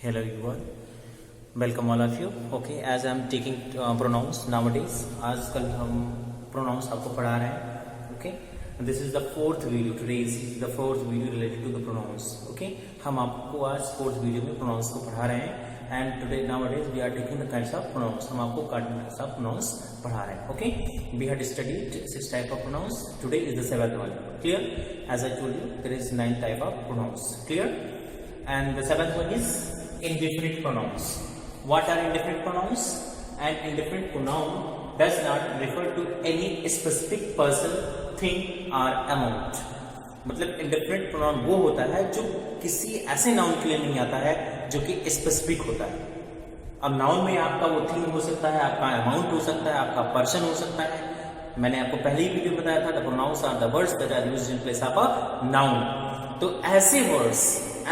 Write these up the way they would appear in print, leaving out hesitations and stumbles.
Hello everyone, welcome all of you. Okay, as I am taking pronouns nowadays, आजकल हम pronouns आपको पढ़ा रहे हैं. Okay, this is the fourth video. Today is the fourth video related to the pronouns. Okay, हम आपको आज fourth video में pronouns को पढ़ा रहे हैं. And today nowadays we are taking the kinds of pronouns. हम आपको kinds of pronouns पढ़ा रहे हैं. Okay, we had studied 6 type of pronouns. Today is the 7th one. Clear? As I told you, there is 9 type of pronouns. Clear? And the 7th one is indefinite pronouns. What are indefinite pronouns? An indefinite pronoun does not refer to any specific person, thing or amount. मतलब indefinite pronoun वो होता है जो किसी ऐसे noun के लिए नहीं आता है जो कि स्पेसिफिक होता है. अब नाउन में आपका वो थिंग हो सकता है, आपका अमाउंट हो सकता है, आपका पर्सन हो सकता है. मैंने आपको पहले ही वीडियो बताया था, the pronouns are the words that are used in place of a noun. तो ऐसे वर्ड्स,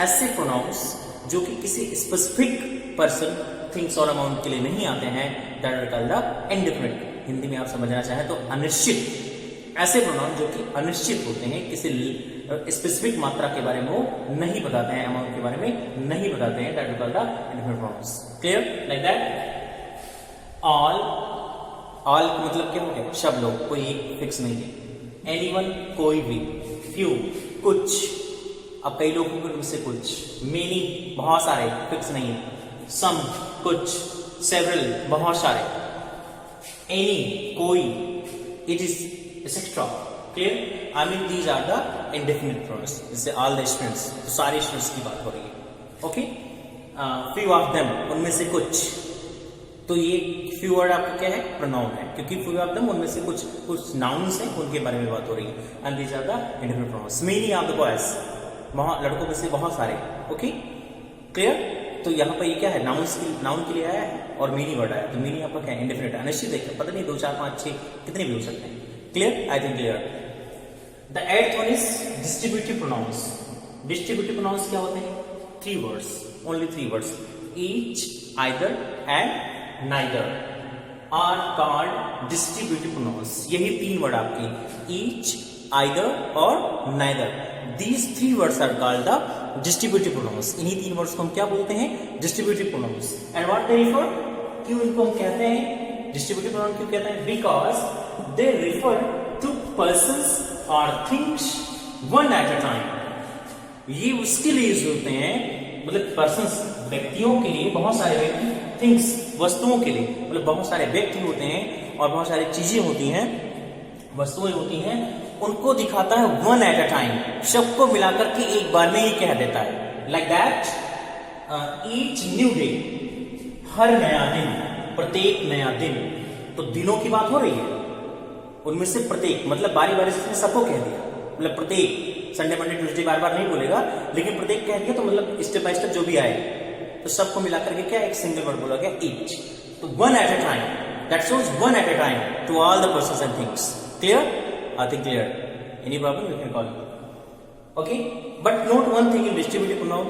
ऐसे प्रोनाउंस जो कि किसी स्पेसिफिक पर्सन, थिंग्स और अमाउंट के लिए नहीं आते हैं, that are called the indefinite. Hindi में आप समझना चाहें तो अनिश्चित. ऐसे प्रोनाउन जो कि अनिश्चित होते हैं, किसी स्पेसिफिक मात्रा के बारे में वो नहीं बताते हैं, अमाउंट के बारे में नहीं बताते हैं, that are called the indefinite pronouns. Clear? Like that. All का मतलब क्या हो गया? सब लोग, कोई एक फिक्स नहीं है. एनीवन, कोई भी. फ्यू, कुछ. अब कई लोगों को उनसे कुछ. मेनी, बहुत सारे, फिक्स नहीं है. सम, कुछ. सेवरल, बहुत सारे. एनी, कोई. It is, etcetera. Clear? I mean these are the indefinite pronouns. जैसे ऑल द स्टूडेंट्स, तो सारे स्टूडेंट्स की बात हो रही है. ओके. फ्यू ऑफ देम, उनमें से कुछ. तो ये फ्यू वर्ड आपका क्या है? प्रोनाउन है, क्योंकि फ्यू ऑफ देम उनमें से कुछ नाउन्स हैं, उनके बारे में बात हो रही है. And these are the indefinite pronouns. Many of the boys, लड़कों में से बहुत सारे. Okay, clear? तो यहाँ पर ये क्या है? नाउन के लिए आया है और मेनी वर्ड आया. तो मेनी आपका क्या है? इंडेफिनिट. अनिश्चित है, पता नहीं 2, 4, 5, 6 कितने भी हो सकते हैं. Clear? I think clear. The 8th one is distributive pronouns. Distributive pronouns क्या होते हैं? 3 words, only 3 words. Each, either and neither are called distributive pronouns. यही 3 वर्ड आपके, ईच, आइदर और neither. These 3 words are called the distributive pronouns. इन्हीं 3 words को हम क्या बोलते हैं? Distributive pronouns. And what they refer? क्यों इनको हम कहते हैं distributive pronoun? क्यों कहते हैं? Because they refer to persons or things one at a time. ये उसके लिए यूज होते हैं, मतलब persons, व्यक्तियों के लिए, बहुत सारे व्यक्ति, things, वस्तुओं के लिए, मतलब बहुत सारे व्यक्ति होते हैं और बहुत सारी चीजें होती हैं, वस्तुएं होती हैं, उनको दिखाता है वन एट अ टाइम. सबको मिलाकर के एक बार में ही कह देता है. Like that, each new day, हर नया दिन, प्रत्येक नया दिन. तो दिनों की बात हो रही है, उनमें से प्रत्येक, मतलब बारी बारी से सबको कह दिया. मतलब प्रत्येक, संडे मंडे ट्यूसडे बार बार नहीं बोलेगा, लेकिन प्रत्येक कह दिया. तो मतलब स्टेप बाय स्टेप जो भी आए, तो सबको मिलाकर के क्या एक सिंगल वर्ड बोला गया, ईच. तो one at a time, that shows one at a time to all the persons and things. Clear? I think clear. Any problem? You can call me. Okay. But note one thing in distributive pronoun.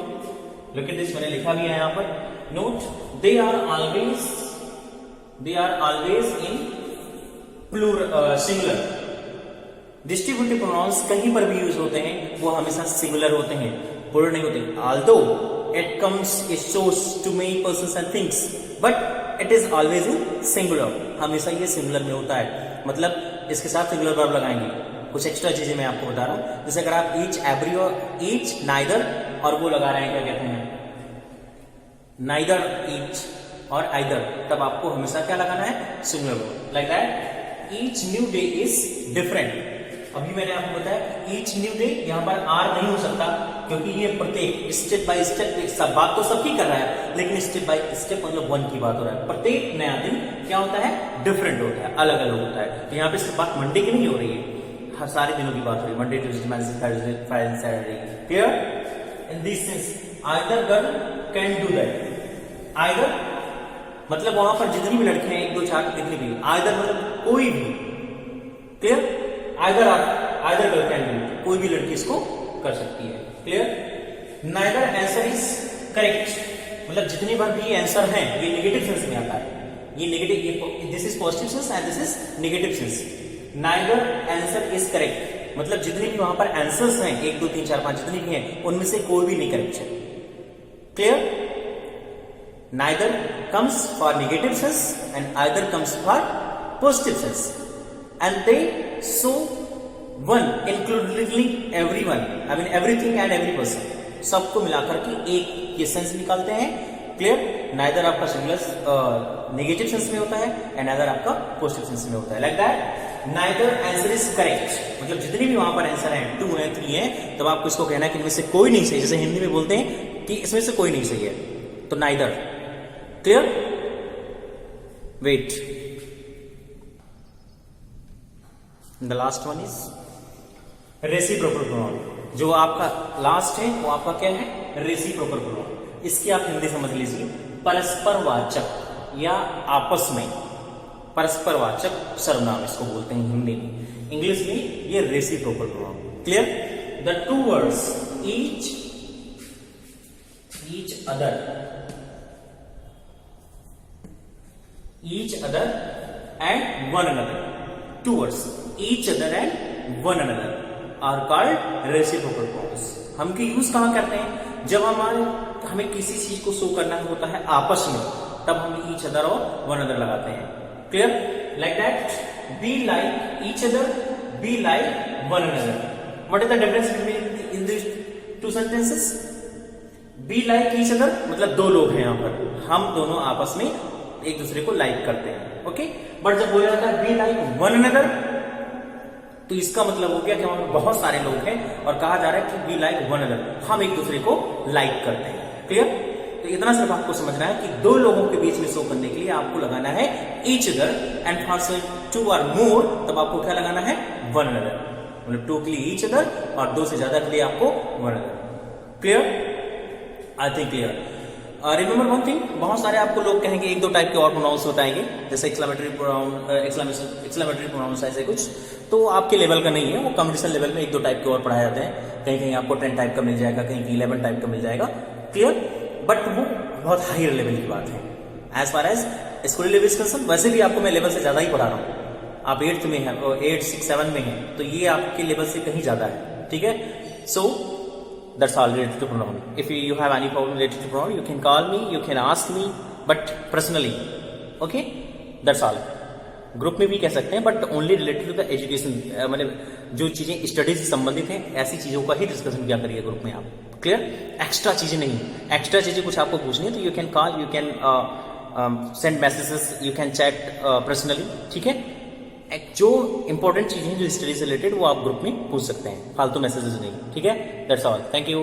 Look at this. मैंने लिखा भी है यहाँ पर. Note, they are always in plural, singular. Distributive pronouns कहीं पर भी use होते हैं, वो हमेशा singular होते हैं, plural नहीं होते. Although it shows to many persons and things, but it is always in singular. हमेशा ये singular में होता है. मतलब इसके साथ सिंगुलर वर्ब लगाएंगे. कुछ एक्स्ट्रा चीजें मैं आपको बता रहा हूं. जैसे अगर आप ईच, एवरी और ईच, नाइदर और वो लगा रहे हैं, क्या कहते हैं, नाइदर, ईच और आइदर, तब आपको हमेशा क्या लगाना है? Singular verb. Like that, each new day is different. अभी मैंने आपको बताया ईच न्यू डे, यहां पर आर नहीं हो सकता, क्योंकि ये प्रत्येक, स्टेप बाय स्टेप, सब बात तो सबकी कर रहा है, लेकिन स्टेप बाय स्टेप मतलब वन की बात हो रहा है. प्रत्येक नया दिन क्या होता है? डिफरेंट होता है, अलग अलग होता है. तो यहाँ पे सिर्फ बात मंडे की नहीं हो रही है, हर सारे दिनों की बात हो रही है. Monday, Tuesday, Wednesday, Thursday, Friday, Saturday. Clear? In this sense, either girl can do that. Either मतलब वहां पर जितनी भी लड़कियां, 1, 2, 4, कितनी भी, आइदर मतलब कोई भी. Clear? Either girl can do, कोई भी लड़की इसको कर सकती है. Clear? Neither answer is correct, मतलब जितनी बार भी ये आंसर है, ये नेगेटिव सेंस में आता है. ये negative, this is positive sense and this is negative sense. Neither answer is correct, मतलब जितने भी वहां पर आंसर्स हैं 1 2 3 4 5 जितने भी हैं उनमें से कोई भी नहीं करेक्ट है। Clear? Neither comes for negative sense and either comes for positive sense. And they show one including everyone. I mean everything and every person. सबको मिलाकर के एक ये सेंस निकालते हैं. क्लियर? नाइदर आपका सिंगुलर नेगेटिव सेंस में होता है एंड नाइदर आपका पॉजिटिव सेंस में होता है. Like that neither answer is correct. मतलब जितने भी वहां पर आंसर है 2 है 3 है, तब आपको इसको कहना है कि इनमें से कोई नहीं सही. जैसे हिंदी में बोलते हैं कि इसमें से कोई नहीं सही है, तो neither. Clear? Wait. The last one is reciprocal pronoun. जो आपका लास्ट है वो आपका क्या है? Reciprocal pronoun. इसकी आप हिंदी समझ लीजिए, परस्परवाचक या आपस में परस्परवाचक सर्वनाम इसको बोलते हैं हिंदी में. इंग्लिश में ये reciprocal pronoun. Clear? The two words each other and one another. Two words each other and one another are called reciprocal pronouns. हम के यूज कहां करते हैं? जब हमें किसी चीज को शो करना होता है आपस में, तब हम ईच अदर और वन अदर लगाते हैं. Clear? Like that be like each other, be like one another. What is the difference between in this two sentences? Be like each other मतलब दो लोग हैं यहां पर, हम दोनों आपस में एक दूसरे को लाइक करते हैं. ओके. बट जब बोला जाता है बी लाइक वन अनदर, तो इसका मतलब हो गया कि वहां बहुत सारे लोग हैं और कहा जा रहा है कि वी लाइक वन अदर, हम एक दूसरे को लाइक करते हैं. क्लियर? तो इतना सिर्फ आपको समझना है कि दो लोगों के बीच में शो करने के लिए आपको लगाना है each other and for two और मोर तब आपको क्या लगाना है? One other. मतलब टू के लिए ईच अदर और दो से ज्यादा के लिए आपको one other. Clear? I think clear. Remember one thing, बहुत सारे आपको लोग कहेंगे एक दो टाइप के और प्रोनाउंस बताएंगे, जैसे एक्सक्लेमेटरी प्रोनाउंस ऐसे कुछ, तो आपके लेवल का नहीं है, वो कॉम्पिटिशन लेवल में एक दो टाइप के और पढ़ाए जाते हैं. कहीं कहीं आपको 10 टाइप का मिल जाएगा, कहीं 11 टाइप का मिल जाएगा. क्लियर? बट वो बहुत हायर लेवल की बात है. As far as school level is concerned, वैसे भी आपको मैं लेवल से ज्यादा ही पढ़ा रहा हूँ. आप 8th में है, 8, 6, 7 में है, तो ये आपके लेवल से कहीं ज्यादा है. ठीक है? सो that's all related to pronoun. If you have any problem related to pronoun, you can call me, you can ask me, but personally. Okay? That's all. Group में भी कह सकते हैं, but only related to the education. मतलब जो चीजें study से संबंधित हैं ऐसी चीजों का ही डिस्कशन किया करिए ग्रुप में आप. क्लियर? एक्स्ट्रा चीजें नहीं. एक्स्ट्रा चीजें कुछ आपको पूछनी है तो you can call, you can send messages, you can chat personally. ठीक है? जो इंपॉर्टेंट चीजें जो स्टडी से रिलेटेड वो आप ग्रुप में पूछ सकते हैं, फालतू मैसेजेस नहीं. ठीक है? That's all. Thank you.